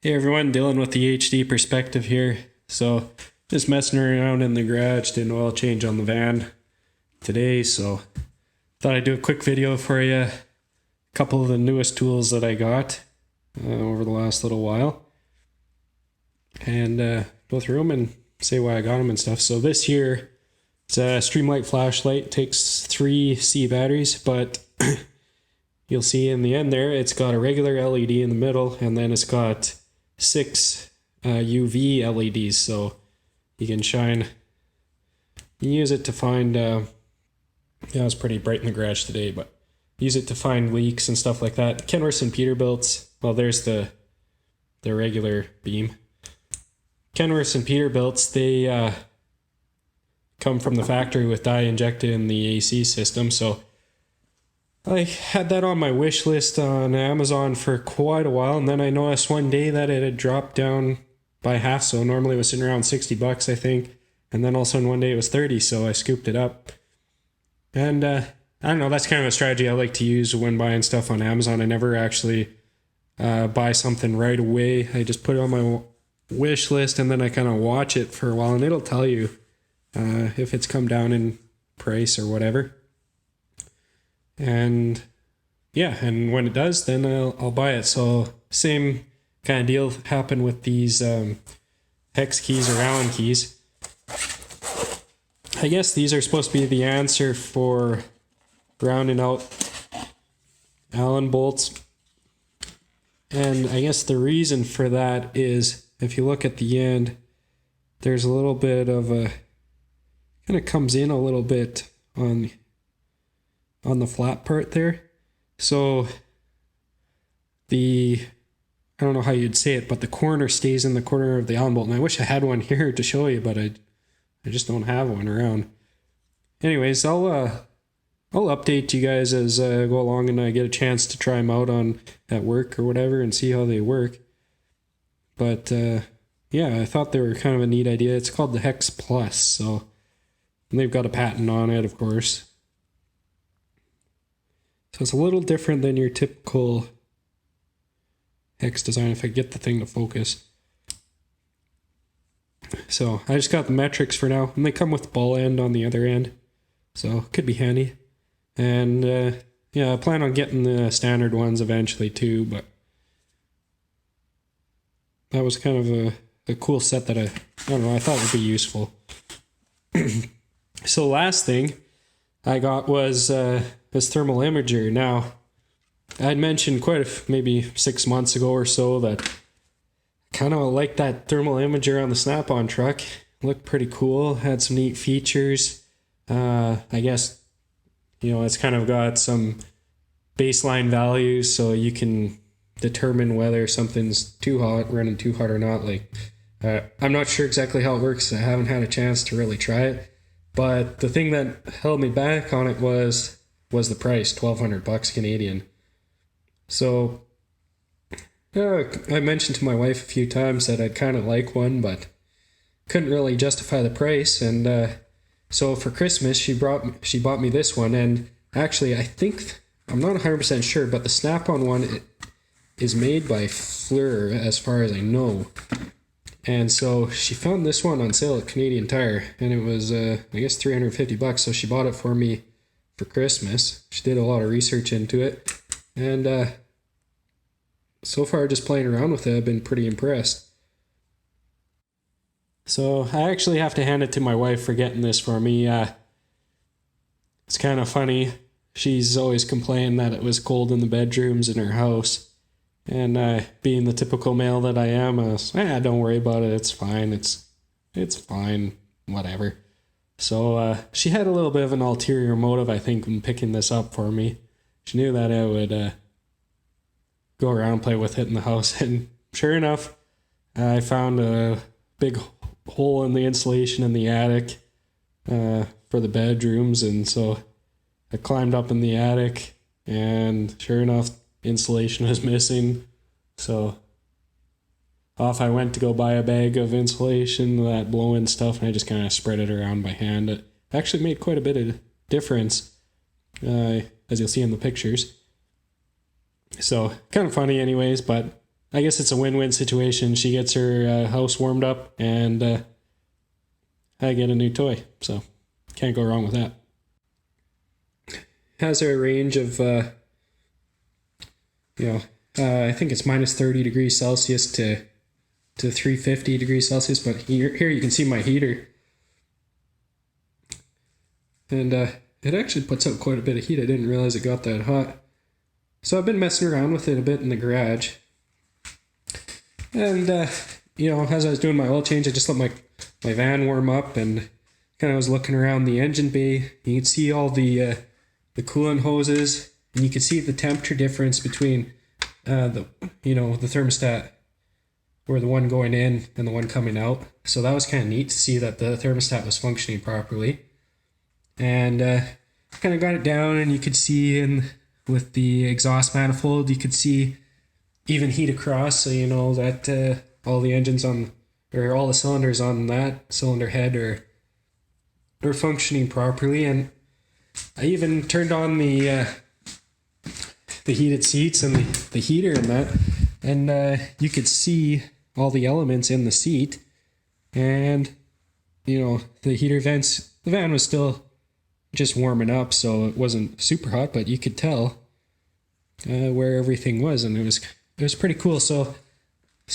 Hey everyone, Dylan with the HD perspective here. So just messing around in the garage, did an oil change on the van today, so thought I'd do a quick video for you. A couple of the newest tools that I got over the last little while, and go through them and say why I got them and stuff. So this here, it's a Streamlight flashlight. It takes 3 C batteries, but you'll see in the end there, it's got a regular LED in the middle, and then it's got 6 UV LEDs, so you can shine. You use it to find, it's pretty bright in the garage today, but use it to find leaks and stuff like that. Kenworth and Peterbilt's, well, there's the regular beam. Kenworth and Peterbilt's, they come from the factory with dye injected in the AC system, so I had that on my wish list on Amazon for quite a while, and then I noticed one day that it had dropped down by half, so normally it was sitting around 60 bucks, I think, and then all of a sudden one day it was 30, so I scooped it up. And I don't know, that's kind of a strategy I like to use when buying stuff on Amazon. I never actually buy something right away. I just put it on my wish list, and then I kind of watch it for a while, and it'll tell you if it's come down in price or whatever. And yeah, and when it does, then I'll buy it. So same kind of deal happened with these hex keys or Allen keys. I guess these are supposed to be the answer for rounding out Allen bolts. And I guess the reason for that is, if you look at the end, there's a little bit of a, kind of comes in a little bit on the flat part there. So I don't know how you'd say it, but the corner stays in the corner of the Allen bolt. And I wish I had one here to show you, but I just don't have one around. Anyways, I'll update you guys as I go along and I get a chance to try them out at work or whatever and see how they work. But yeah, I thought they were kind of a neat idea. It's called the Hex Plus, so they've got a patent on it, of course. So it's a little different than your typical hex design, if I get the thing to focus. So I just got the metrics for now, and they come with ball end on the other end, so could be handy. And yeah, I plan on getting the standard ones eventually too, but that was kind of a cool set that I don't know, I thought would be useful. So last thing I got was this thermal imager. Now, I'd mentioned maybe 6 months ago or so that I kind of like that thermal imager on the Snap-on truck. It looked pretty cool, had some neat features. I guess, it's kind of got some baseline values so you can determine whether something's running too hot or not. I'm not sure exactly how it works. I haven't had a chance to really try it. But the thing that held me back on it was the price, $1,200 Canadian. So I mentioned to my wife a few times that I'd kind of like one, but couldn't really justify the price. And so for Christmas, she bought me this one. And actually, I'm not 100% sure, but the Snap-on one is made by FLIR, as far as I know. And so she found this one on sale at Canadian Tire, and it was, I guess, $350. So she bought it for me for Christmas. She did a lot of research into it, and so far, just playing around with it, I've been pretty impressed. So I actually have to hand it to my wife for getting this for me. It's kind of funny. She's always complained that it was cold in the bedrooms in her house. And being the typical male that I am, I was, don't worry about it. It's fine. It's fine. Whatever. So she had a little bit of an ulterior motive, I think, in picking this up for me. She knew that I would go around and play with it in the house. And sure enough, I found a big hole in the insulation in the attic for the bedrooms. And so I climbed up in the attic, and sure enough, insulation was missing, so off I went to go buy a bag of insulation, that blow-in stuff, and I just kind of spread it around by hand. It actually made quite a bit of difference, as you'll see in the pictures. So kind of funny anyways, but I guess it's a win-win situation. She gets her house warmed up, and I get a new toy. So can't go wrong with that. Has a range of, I think it's minus 30 degrees Celsius to 350 degrees Celsius. But here you can see my heater. And it actually puts out quite a bit of heat. I didn't realize it got that hot. So I've been messing around with it a bit in the garage. And, as I was doing my oil change, I just let my van warm up and kind of was looking around the engine bay. You can see all the coolant hoses, and you can see the temperature difference between the thermostat, or the one going in and the one coming out. So that was kind of neat to see that the thermostat was functioning properly. And kind of got it down, and you could see with the exhaust manifold, you could see even heat across, so you know that all the engines or all the cylinders on that cylinder head are functioning properly. And I even turned on the heated seats and the heater and that, and you could see all the elements in the seat. And the heater vents, the van was still just warming up, so it wasn't super hot, but you could tell where everything was, and it was pretty cool. So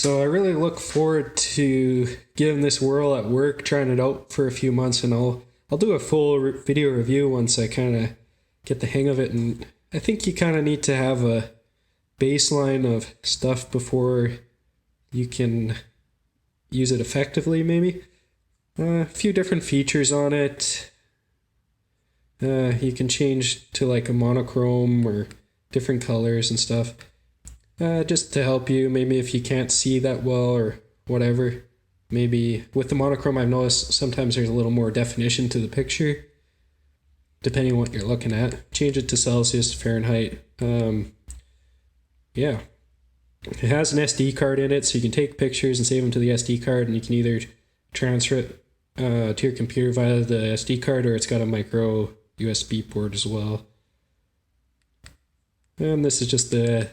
I really look forward to giving this whirl at work, trying it out for a few months, and I'll do a full video review once I kind of get the hang of it. And I think you kind of need to have a baseline of stuff before you can use it effectively, maybe. A few different features on it. You can change to like a monochrome or different colors and stuff. Just to help you, maybe if you can't see that well or whatever. Maybe with the monochrome, I've noticed sometimes there's a little more definition to the picture, depending on what you're looking at. Change it to Celsius, Fahrenheit. Yeah. It has an SD card in it, so you can take pictures and save them to the SD card, and you can either transfer it to your computer via the SD card, or it's got a micro USB port as well. And this is just the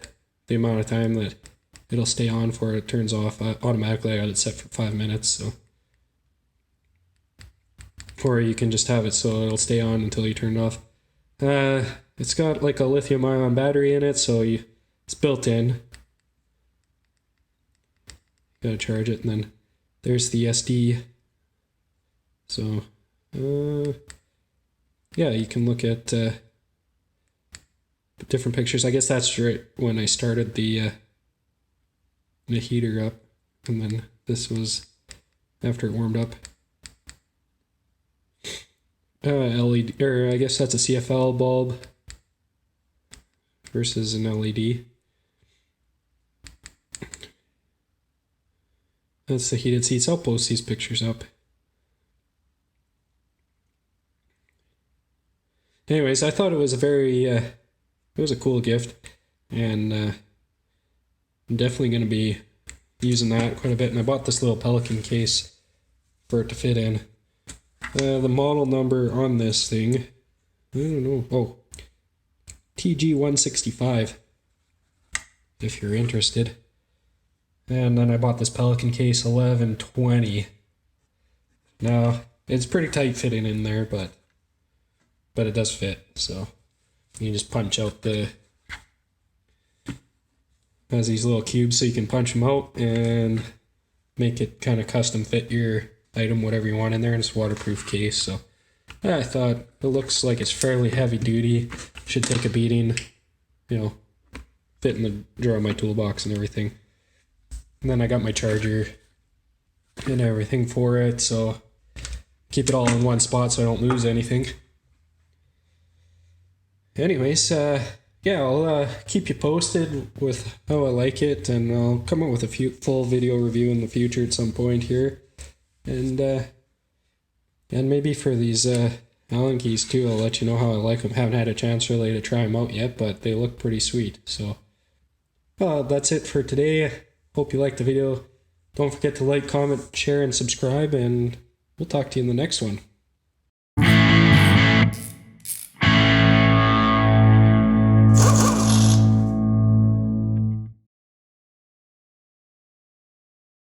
amount of time that it'll stay on for. It turns off automatically. I got it set for 5 minutes, so. Or you can just have it so it'll stay on until you turn it off. It's got like a lithium-ion battery in it, so it's built in. Gotta charge it, and then there's the SD. So, yeah, you can look at different pictures. I guess that's right when I started the heater up, and then this was after it warmed up. LED, or I guess that's a CFL bulb versus an LED. That's the heated seats. I'll post these pictures up. Anyways, I thought it was it was a cool gift, and I'm definitely going to be using that quite a bit. And I bought this little Pelican case for it to fit in. The model number on this thing, I don't know. Oh, TG165, if you're interested. And then I bought this Pelican case 1120. Now, it's pretty tight fitting in there, but it does fit. So you can just punch out it has these little cubes, so you can punch them out and make it kind of custom fit your item, whatever you want in there. And it's a waterproof case, so yeah, I thought it looks like it's fairly heavy duty. Should take a beating, fit in the drawer of my toolbox and everything. And then I got my charger and everything for it, so keep it all in one spot so I don't lose anything. Anyways, yeah, I'll keep you posted with how I like it, and I'll come up with a full video review in the future at some point here. And maybe for these Allen keys too, I'll let you know how I like them. Haven't had a chance really to try them out yet, but they look pretty sweet. So, that's it for today. Hope you liked the video. Don't forget to like, comment, share, and subscribe, and we'll talk to you in the next one.